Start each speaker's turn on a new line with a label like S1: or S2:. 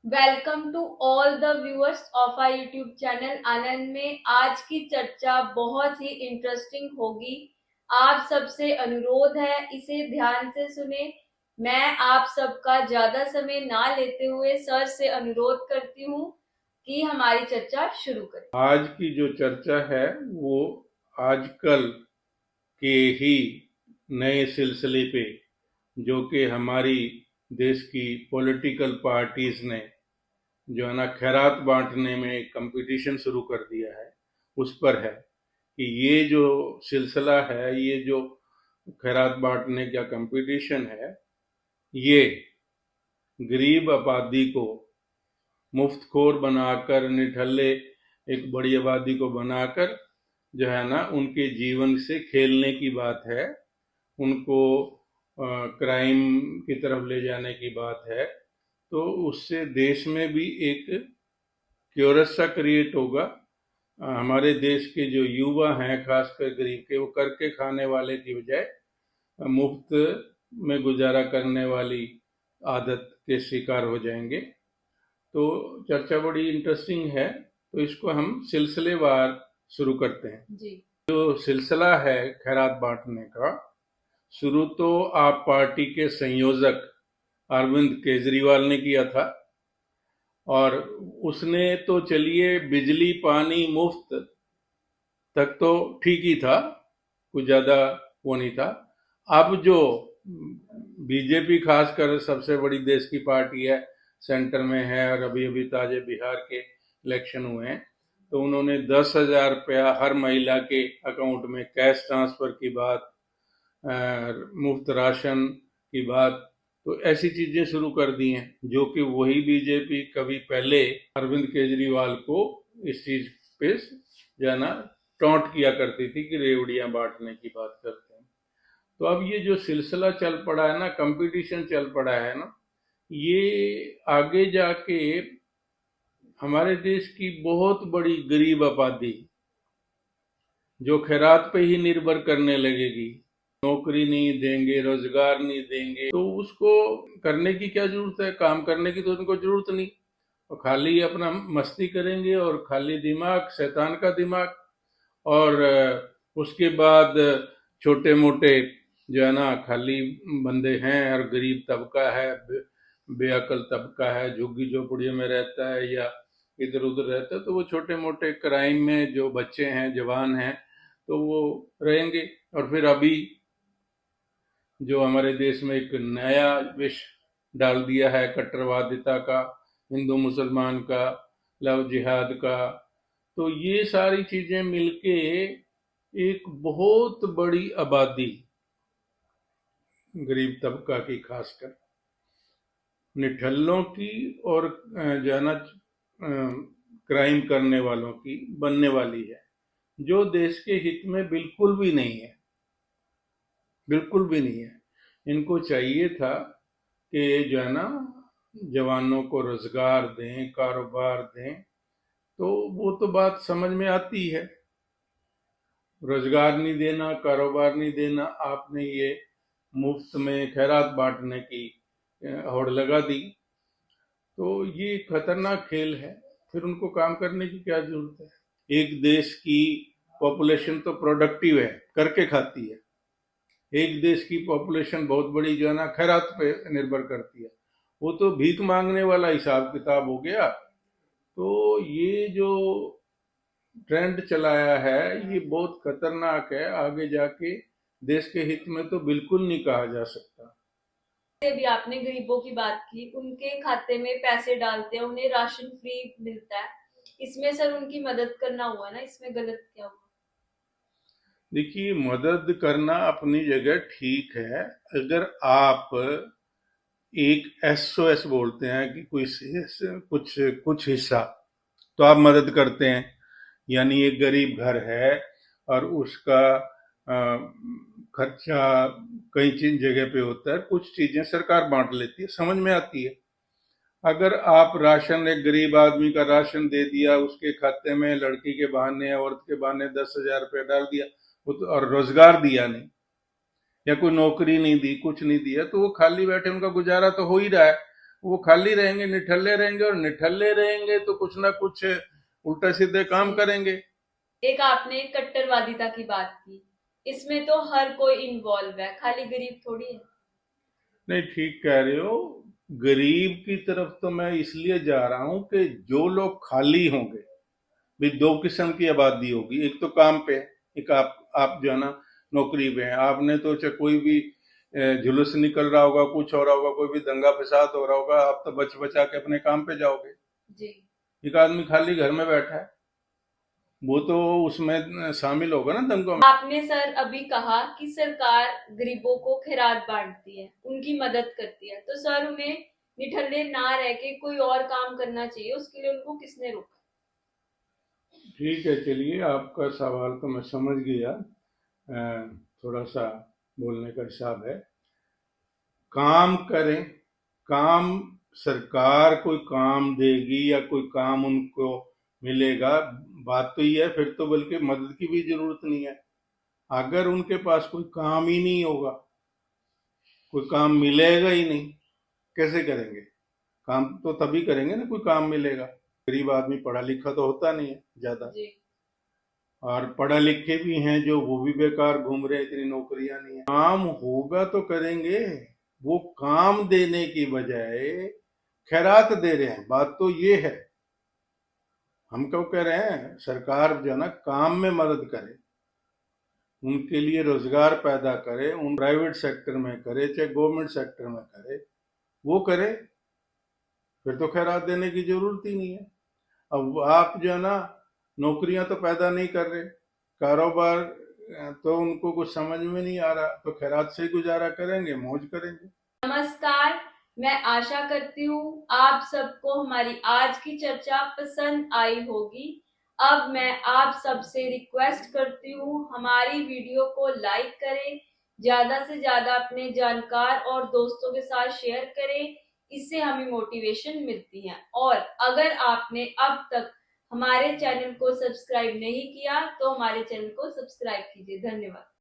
S1: Welcome to all the viewers of our YouTube channel Anand में। आज की चर्चा बहुत ही इंटरेस्टिंग होगी। आप सबसे अनुरोध है इसे ध्यान से सुने। मैं आप सबका ज्यादा समय ना लेते हुए सर से अनुरोध करती हूँ कि हमारी चर्चा शुरू करें।
S2: आज की जो चर्चा है वो आजकल के ही नए सिलसिले पे, जो कि हमारी देश की पॉलिटिकल पार्टीज ने जो है ना खैरात बांटने में एक कंपटीशन शुरू कर दिया है, उस पर है कि ये जो सिलसिला है, ये जो खैरात बांटने का कंपटीशन है, ये गरीब आबादी को मुफ्तखोर बनाकर, निठल्ले एक बड़ी आबादी को बनाकर जो है ना उनके जीवन से खेलने की बात है, उनको क्राइम की तरफ ले जाने की बात है। तो उससे देश में भी एक क्यूरस सा क्रिएट होगा। हमारे देश के जो युवा हैं, खासकर गरीब के, वो करके खाने वाले की बजाय मुफ्त में गुजारा करने वाली आदत के शिकार हो जाएंगे। तो चर्चा बड़ी इंटरेस्टिंग है, तो इसको हम सिलसिलेवार शुरू करते हैं।
S1: जी।
S2: जो सिलसिला है खैरात बांटने का, शुरू तो आप पार्टी के संयोजक अरविंद केजरीवाल ने किया था, और उसने तो चलिए बिजली पानी मुफ्त तक तो ठीक ही था, कुछ ज्यादा वो नहीं था। अब जो बीजेपी खासकर सबसे बड़ी देश की पार्टी है, सेंटर में है, और अभी अभी ताजे बिहार के इलेक्शन हुए हैं, तो उन्होंने 10,000 रुपया हर महिला के अकाउंट में कैश ट्रांसफर की बात, मुफ्त राशन की बात, तो ऐसी चीजें शुरू कर दी हैं, जो कि वही बीजेपी कभी पहले अरविंद केजरीवाल को इस चीज पे जाना टॉन्ट किया करती थी कि रेवड़ियां बांटने की बात करते हैं। तो अब ये जो सिलसिला चल पड़ा है ना, कंपटीशन चल पड़ा है ना, ये आगे जाके हमारे देश की बहुत बड़ी गरीब आबादी जो खैरात पे ही निर्भर करने लगेगी, नौकरी नहीं देंगे, रोजगार नहीं देंगे, तो उसको करने की क्या जरूरत है? काम करने की तो उनको जरूरत नहीं, और खाली अपना मस्ती करेंगे, और खाली दिमाग, शैतान का दिमाग। और उसके बाद छोटे मोटे जो है ना खाली बंदे हैं, और गरीब तबका है, बेअकल तबका है, झुग्गी झोपड़ियों में रहता है या इधर उधर रहता है, तो वो छोटे मोटे क्राइम में जो बच्चे हैं, जवान हैं, तो वो रहेंगे। और फिर अभी जो हमारे देश में एक नया विष डाल दिया है कट्टरवादिता का, हिंदू मुसलमान का, लव जिहाद का, तो ये सारी चीजें मिलके एक बहुत बड़ी आबादी, गरीब तबका की खासकर, निठल्लों की और जो है ना क्राइम करने वालों की बनने वाली है, जो देश के हित में बिल्कुल भी नहीं है, बिल्कुल भी नहीं है। इनको चाहिए था कि जो है ना जवानों को रोजगार दें, कारोबार दें, तो वो तो बात समझ में आती है। रोजगार नहीं देना, कारोबार नहीं देना, आपने ये मुफ्त में खैरात बांटने की होड़ लगा दी, तो ये खतरनाक खेल है। फिर उनको काम करने की क्या जरूरत है? एक देश की पॉपुलेशन तो प्रोडक्टिव है, करके खाती है। एक देश की पॉपुलेशन बहुत बड़ी जो है ना खैरात पे निर्भर करती है, वो तो भीख मांगने वाला हिसाब किताब हो गया। तो ये जो ट्रेंड चलाया है, ये बहुत खतरनाक है। आगे जाके देश के हित में तो बिल्कुल नहीं कहा जा सकता।
S1: भी आपने गरीबों की बात की, उनके खाते में पैसे डालते हैं, उन्हें राशन फ्री मिलता है, इसमें सर उनकी मदद करना हुआ ना, इसमें गलत क्या हुआ?
S2: देखिए, मदद करना अपनी जगह ठीक है। अगर आप एक एसओएस बोलते हैं कि कोई कुछ कुछ हिस्सा तो आप मदद करते हैं, यानी एक गरीब घर है और उसका खर्चा कई चीज जगह पे होता है, कुछ चीजें सरकार बांट लेती है, समझ में आती है। अगर आप राशन, एक गरीब आदमी का राशन दे दिया, उसके खाते में लड़की के बहाने, औरत के बहाने 10,000 रुपया डाल दिया, और रोजगार दिया नहीं, या कोई नौकरी नहीं दी, कुछ नहीं दिया, तो वो खाली बैठे, उनका गुजारा तो हो ही रहा है, वो खाली रहेंगे, निठल्ले रहेंगे, और निठल्ले रहेंगे तो कुछ ना कुछ उल्टा सीधे काम
S1: जी।
S2: करेंगे।
S1: एक आपने कट्टरवादिता की बात की, इसमें तो हर कोई इन्वॉल्व है, खाली गरीब थोड़ी है।
S2: नहीं, ठीक कह रहे हो। गरीब की तरफ तो मैं इसलिए जा रहा हूं कि जो लोग खाली होंगे, भी दो किस्म की आबादी होगी। एक तो काम पे है, एक आप जो है ना नौकरी पे है। आपने तो चाहे कोई भी जुलूस निकल रहा होगा, कुछ हो रहा होगा, कोई भी दंगा फसाद हो रहा होगा, आप तो बच बचा के अपने काम पे जाओगे।
S1: जी।
S2: एक आदमी खाली घर में बैठा है, वो तो उसमें शामिल होगा ना दंगों में।
S1: आपने सर अभी कहा कि सरकार गरीबों को खैरात बांटती है, उनकी मदद करती है, तो सर उन्हें निठल्ले ना रह के कोई और काम करना चाहिए, उसके लिए उनको किसने रोका?
S2: ठीक है, चलिए, आपका सवाल तो मैं समझ गया। थोड़ा सा बोलने का हिसाब है। काम करें, काम, सरकार कोई काम देगी या कोई काम उनको मिलेगा, बात तो ये है, फिर तो बल्कि मदद की भी जरूरत नहीं है। अगर उनके पास कोई काम ही नहीं होगा, कोई काम मिलेगा ही नहीं, कैसे करेंगे? काम तो तभी करेंगे ना कोई काम मिलेगा। गरीब आदमी पढ़ा लिखा तो होता नहीं है ज्यादा,
S1: जी।
S2: और पढ़े लिखे भी हैं जो, वो भी बेकार घूम रहे हैं, इतनी नौकरियां नहीं है। काम होगा तो करेंगे। वो काम देने की बजाय खैरात दे रहे हैं, बात तो ये है। हम क्यों कह रहे हैं सरकार जो है ना काम में मदद करे, उनके लिए रोजगार पैदा करे, उन प्राइवेट सेक्टर में करे चाहे गवर्नमेंट सेक्टर में करे, वो करे, फिर तो खैरात देने की जरूरत ही नहीं है। अब आप जो है ना नौकरियां तो पैदा नहीं कर रहे, कारोबार तो उनको कुछ समझ में नहीं आ रहा, तो खैरात से ही गुजारा करेंगे, मौज करेंगे।
S1: नमस्कार। मैं आशा करती हूँ आप सबको हमारी आज की चर्चा पसंद आई होगी। अब मैं आप सबसे रिक्वेस्ट करती हूँ हमारी वीडियो को लाइक करें, ज्यादा से ज्यादा अपने जानकार और दोस्तों के साथ शेयर करें, इससे हमें मोटिवेशन मिलती है। और अगर आपने अब तक हमारे चैनल को सब्सक्राइब नहीं किया तो हमारे चैनल को सब्सक्राइब कीजिए। धन्यवाद।